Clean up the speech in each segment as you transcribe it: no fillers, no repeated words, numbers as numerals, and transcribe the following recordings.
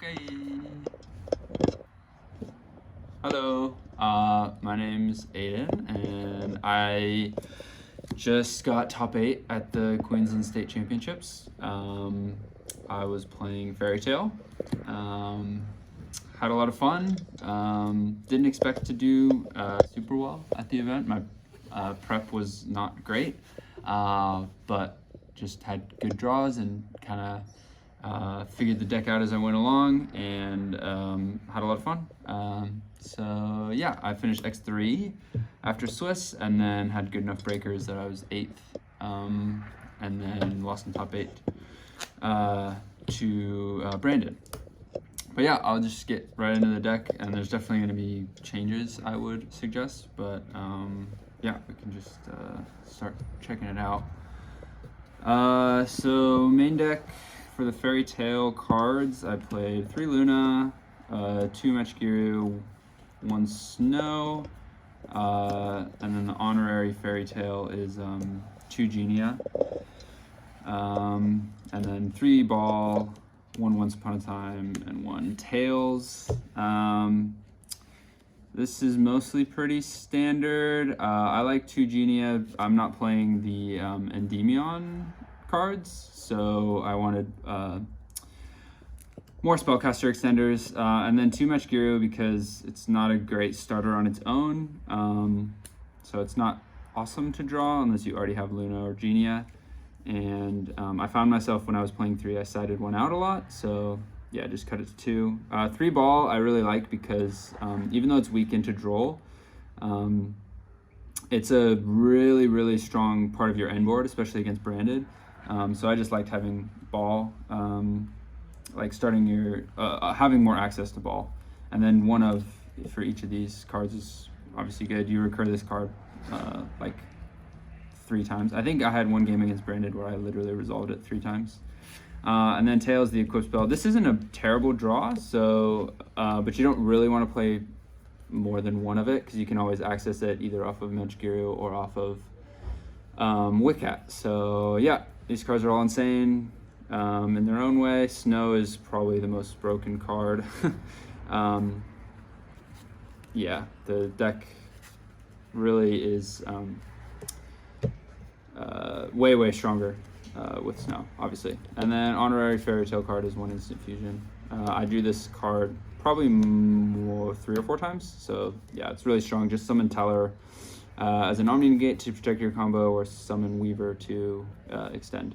Okay. Hello, my name's Aidan, and I just got top 8 at the Queensland State Championships. I was playing Fairy Tail. Had a lot of fun. Didn't expect to do super well at the event. My prep was not great, but just had good draws and kind of figured the deck out as I went along, and had a lot of fun. So yeah, I finished X3 after Swiss, and then had good enough breakers that I was 8th, and then lost in top 8 to Branded. But yeah, I'll just get right into the deck, and there's definitely going to be changes I would suggest, but yeah, we can just start checking it out. So main deck for the Fairy Tail cards, I played 3 Luna, 2 Magistus, 1 Snow, and then the honorary Fairy Tail is 2 Genia, and then 3 Ball, 1 Once Upon a Time, and 1 Tails. This is mostly pretty standard. I like 2 Genia. I'm not playing the Endymion cards, so I wanted more spellcaster extenders, and then 2 Magistus because it's not a great starter on its own, so it's not awesome to draw unless you already have Luna or Genia. And I found myself when I was playing 3, I sided 1 out a lot, so yeah, just cut it to 2. 3 Ball I really like because even though it's weak into Droll, it's a really strong part of your end board, especially against Branded. So I just liked having Ball, like starting your having more access to Ball, and then 1 of for each of these cards is obviously good. You recur this card like 3 times. I think I had 1 game against Branded where I literally resolved it 3 times. And then Tails, the equip spell. This isn't a terrible draw, so but you don't really want to play more than 1 of it because you can always access it either off of Magistus or off of Wiccat. So yeah, these cards are all insane in their own way. Snow is probably the most broken card. Yeah, the deck really is way stronger with Snow, obviously. And then honorary Fairy Tail card is 1 Instant Fusion. I drew this card probably 3 or 4 times, so yeah, it's really strong. Just summon Teller as an Omni Negate to protect your combo, or summon Weaver to extend.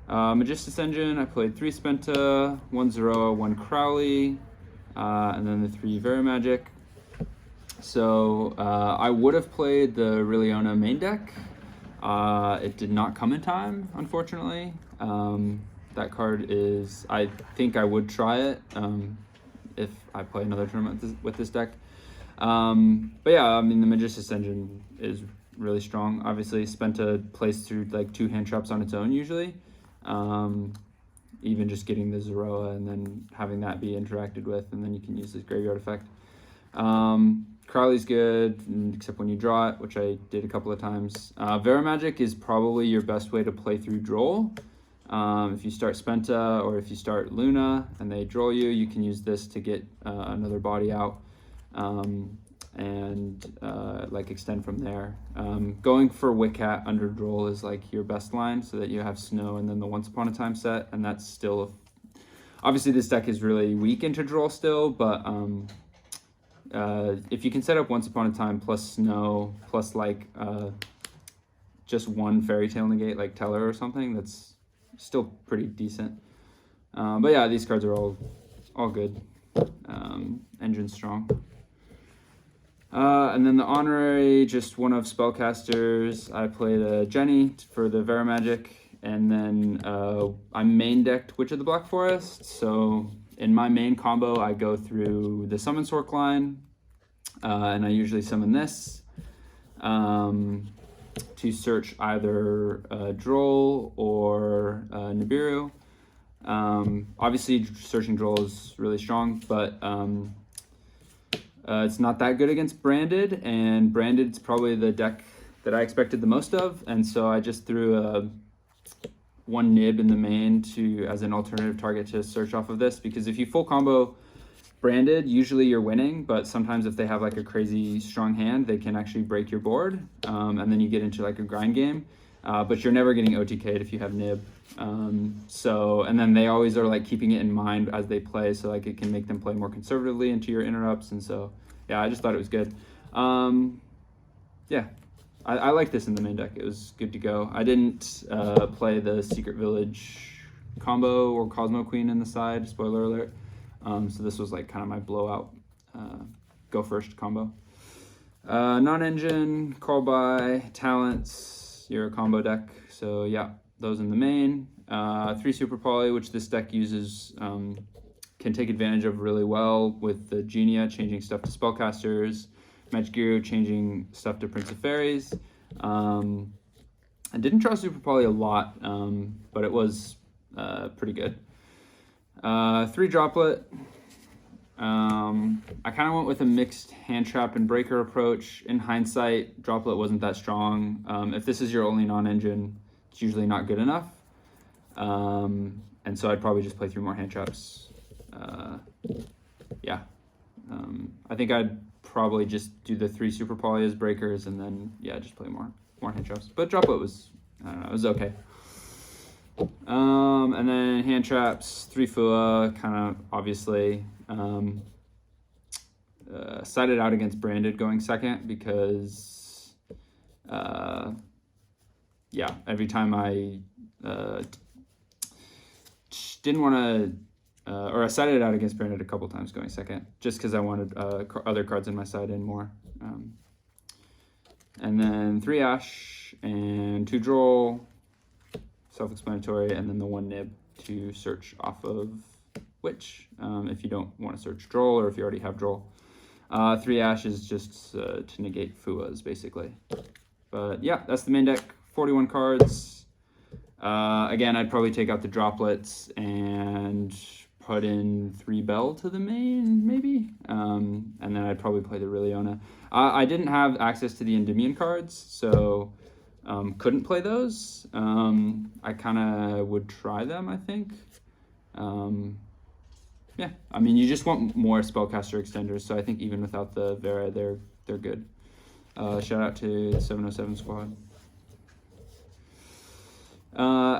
Magistus Engine, I played 3 Spenta, 1 Zeroa, 1 Crowley, and then the 3 Very Magic. So I would have played the Riliona main deck. It did not come in time, unfortunately. That card is, I think I would try it if I play another tournament with this deck. But yeah, I mean, the Magistus Engine is really strong. Obviously, Spenta plays through like 2 hand traps on its own usually. Even just getting the Zeroa and then having that be interacted with, and then you can use this graveyard effect. Crowley's good, except when you draw it, which I did a couple of times. Verimagic is probably your best way to play through Droll. If you start Spenta or if you start Luna and they Droll you, you can use this to get another body out and like extend from there. Going for Wiccat under Droll is like your best line, so that you have Snow and then the Once Upon a Time set, and that's still obviously this deck is really weak into Droll still, but if you can set up Once Upon a Time plus Snow plus like just 1 Fairy Tail negate like Teller or something, that's still pretty decent. But yeah, these cards are all good. Engine strong. And then the honorary, just 1 of spellcasters. I played a Jenny for the Verimagic, and then I main decked Witch of the Black Forest. So in my main combo, I go through the Summon Sork line, and I usually summon this to search either Droll or Nibiru. Obviously, searching Droll is really strong, but it's not that good against Branded, and Branded's probably the deck that I expected the most of, and so I just threw one nib in the main as an alternative target to search off of this, because if you full combo Branded, usually you're winning, but sometimes if they have like a crazy strong hand, they can actually break your board, and then you get into like a grind game, but you're never getting OTK'd if you have nib. And then they always are like keeping it in mind as they play, so like it can make them play more conservatively into your interrupts, and so yeah, I just thought it was good. Yeah, I like this in the main deck. It was good to go. I didn't play the Secret Village combo or Cosmo Queen in the side, spoiler alert. So this was like kind of my blowout go first combo. Non-engine, call by, talents, you're a combo deck. So yeah, those in the main. 3 super poly, which this deck uses, can take advantage of really well with the Genia, changing stuff to spellcasters, Magigiru changing stuff to Prince of Fairies. I didn't draw super poly a lot, but it was pretty good. 3 droplet. I kind of went with a mixed hand trap and breaker approach. In hindsight, droplet wasn't that strong. If this is your only non-engine, it's usually not good enough. And so I'd probably just play 3 more hand traps. Yeah. I think I'd probably just do the 3 super poly as breakers, and then yeah, just play more hand traps. But droplet was, I don't know, it was okay. And then hand traps, 3 Fua, kind of obviously. Sided out against Branded going second because, yeah, every time I didn't want to, or I sided out against Branded a couple times going second, just because I wanted other cards in my side in more. And then 3 Ash and 2 Droll, self-explanatory, and then the 1 nib to search off of Witch, if you don't want to search Droll, or if you already have Droll. 3 Ash is just to negate Fuas, basically. But yeah, that's the main deck, 41 cards. Again, I'd probably take out the droplets and put in 3 Bell to the main, maybe. And then I'd probably play the Riliona. I didn't have access to the Endymion cards, so couldn't play those. I kind of would try them, I think. Yeah, I mean, you just want more spellcaster extenders, so I think even without the Vera, they're good. Shout out to the 707 squad.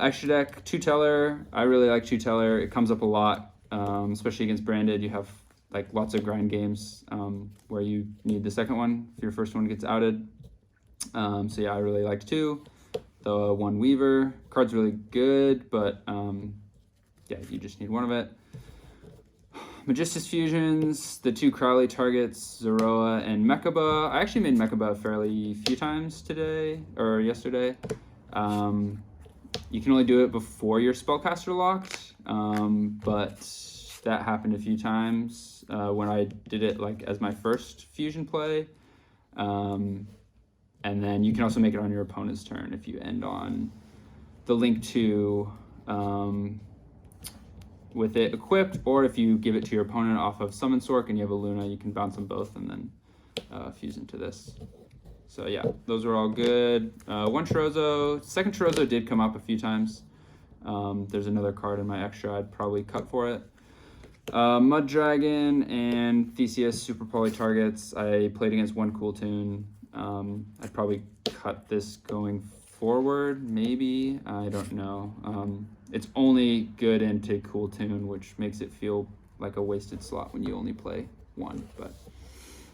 Extra deck, 2 Teller. I really like 2 Teller. It comes up a lot, especially against Branded. You have like lots of grind games where you need the second one if your first one gets outed. So yeah, I really liked 2. The 1 Weaver card's really good, but yeah, you just need one of it. Magistus fusions, the 2 Crowley targets, Zoroa and Mechaba. I actually made Mechaba a fairly few times today, or yesterday. You can only do it before your spellcaster locked, but that happened a few times when I did it like as my first fusion play. And then you can also make it on your opponent's turn if you end on the link to with it equipped, or if you give it to your opponent off of Summon Sork and you have a Luna, you can bounce them both and then fuse into this. So yeah, those are all good. 1 Chorozo. Second Chorozo did come up a few times. There's another card in my extra I'd probably cut for it. Mud Dragon and Theseus super poly targets. I played against 1 Kewl Tune. I'd probably cut this going forward, maybe. I don't know. It's only good into Kewl Tune, which makes it feel like a wasted slot when you only play 1. But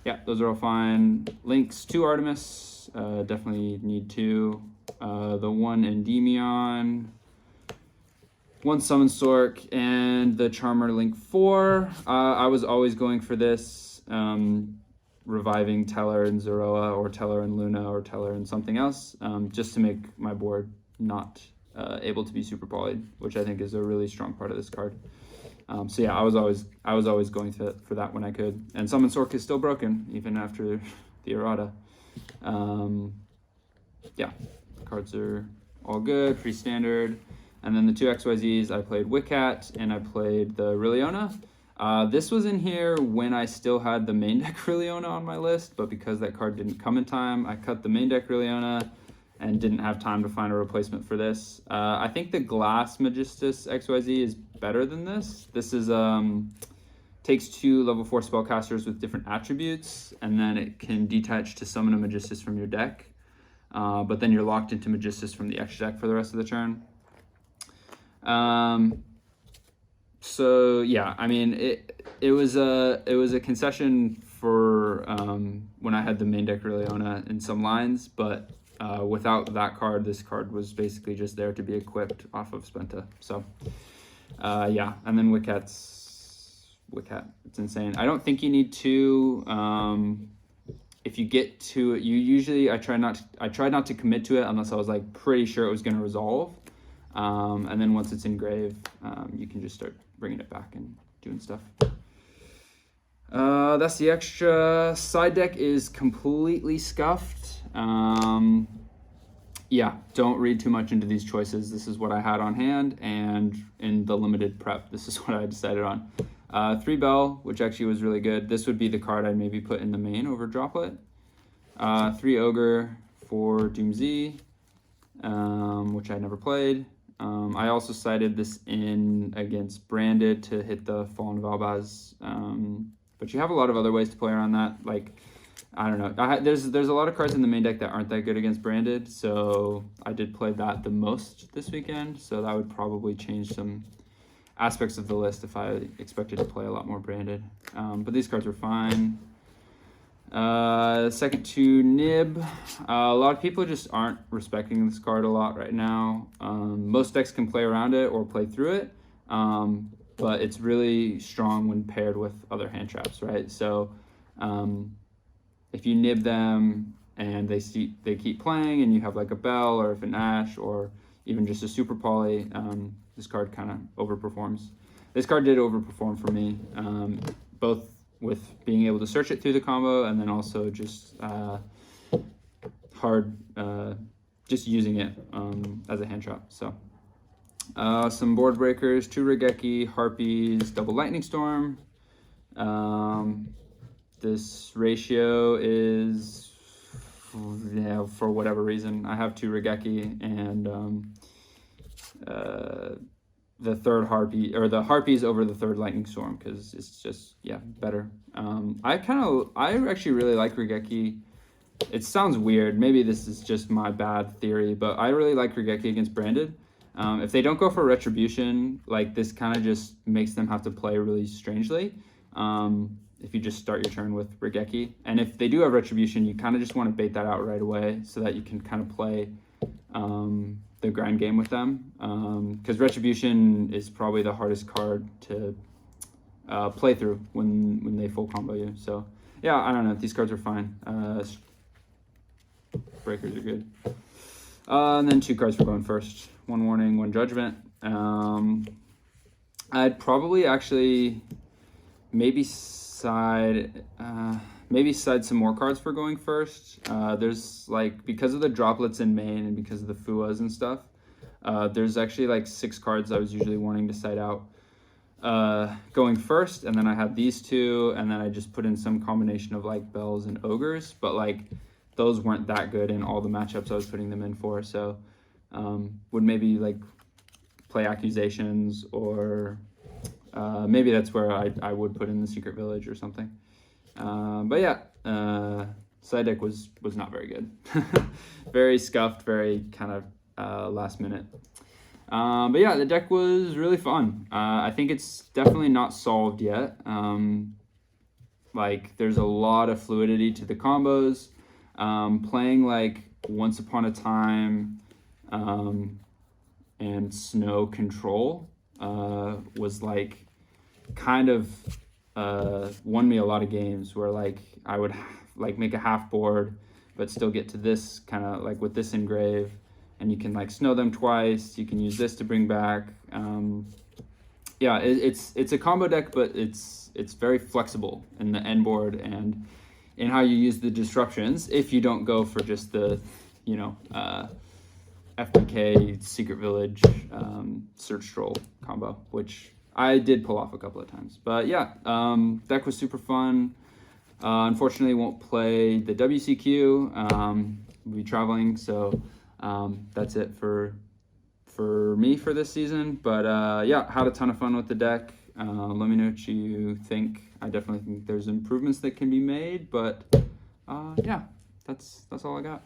yeah, those are all fine. Links to Artemis, definitely need 2. The 1 Endymion, 1 Summon Sork, and the Charmer Link 4. I was always going for this, reviving Teller and Zoroa, or Teller and Luna, or Teller and something else, just to make my board not able to be super polyed, which I think is a really strong part of this card. So yeah, I was always going for that when I could. And Summon Sork is still broken even after the errata. Yeah, cards are all good, pretty standard. And then the 2 XYZs, I played Wiccat and I played the Riliona. This was in here when I still had the main deck Riliona on my list, but because that card didn't come in time, I cut the main deck Riliona and didn't have time to find a replacement for this. I think the Glass Magistus XYZ is better than this. This is takes 2 level 4 spellcasters with different attributes, and then it can detach to summon a Magistus from your deck. But then you're locked into Magistus from the extra deck for the rest of the turn. So yeah, I mean, it was a concession for when I had the main deck Leona in some lines, but without that card, this card was basically just there to be equipped off of Spenta. So yeah, and then Wicket, it's insane. I don't think you need 2. If you get to it, I tried not to commit to it unless I was like pretty sure it was going to resolve. And then once it's in grave, you can just start bringing it back and doing stuff. That's the extra. Side deck is completely scuffed. Yeah, don't read too much into these choices. This is what I had on hand, and in the limited prep, this is what I decided on. 3 Bell, which actually was really good. This would be the card I'd maybe put in the main over Droplet. 3 Ogre for Doom Z, which I never played. I also sided this in against Branded to hit the Fallen Valbaz, but you have a lot of other ways to play around that. Like, I don't know. There's a lot of cards in the main deck that aren't that good against Branded, so I did play that the most this weekend, so that would probably change some aspects of the list if I expected to play a lot more Branded. But these cards were fine. Second to Nib. A lot of people just aren't respecting this card a lot right now. Most decks can play around it or play through it, but it's really strong when paired with other hand traps, right? So if you Nib them and they keep playing and you have like a Bell or if an Ash or even just a Super Poly, this card kind of overperforms. This card did overperform for me, both with being able to search it through the combo and then also just just using it as a hand trap. So some board breakers: 2 Regeki, Harpies, double Lightning Storm. This ratio is, yeah, for whatever reason, I have 2 Regeki and the third Harpy, or the Harpies over the 3rd Lightning Storm, because it's just, yeah, better. I actually really like Regeki. It sounds weird, maybe this is just my bad theory, but I really like Regeki against Branded. If they don't go for Retribution, like, this kind of just makes them have to play really strangely. If you just start your turn with Regeki, and if they do have Retribution, you kind of just want to bait that out right away so that you can kind of play the grind game with them, because Retribution is probably the hardest card to play through when they full combo you. So yeah, I don't know, these cards are fine. Breakers are good. And then 2 cards for going first: 1 Warning, 1 Judgment. I'd probably actually maybe side some more cards for going first. There's like, because of the droplets in main and because of the Fuas and stuff, there's actually like 6 cards I was usually wanting to side out going first, and then I had these 2, and then I just put in some combination of like Bells and Ogres, but like those weren't that good in all the matchups I was putting them in for. So would maybe like play Accusations, or maybe that's where I would put in the Secret Village or something. But yeah, side deck was not very good. Very scuffed, very kind of last minute. But yeah, the deck was really fun. I think it's definitely not solved yet. Like, there's a lot of fluidity to the combos. Playing like Once Upon a Time and Snow Control was like kind of won me a lot of games where like I would like make a half board but still get to this kind of like with this engrave, and you can like snow them twice, you can use this to bring back. Yeah, it's a combo deck, but it's very flexible in the end board and in how you use the disruptions if you don't go for just the, you know, FPK Secret Village Search Troll combo, which I did pull off a couple of times. But yeah, deck was super fun. Unfortunately, won't play the WCQ. We'll be traveling, so That's it for me for this season. But yeah, had a ton of fun with the deck. Let me know what you think. I definitely think there's improvements that can be made, but yeah, that's all I got.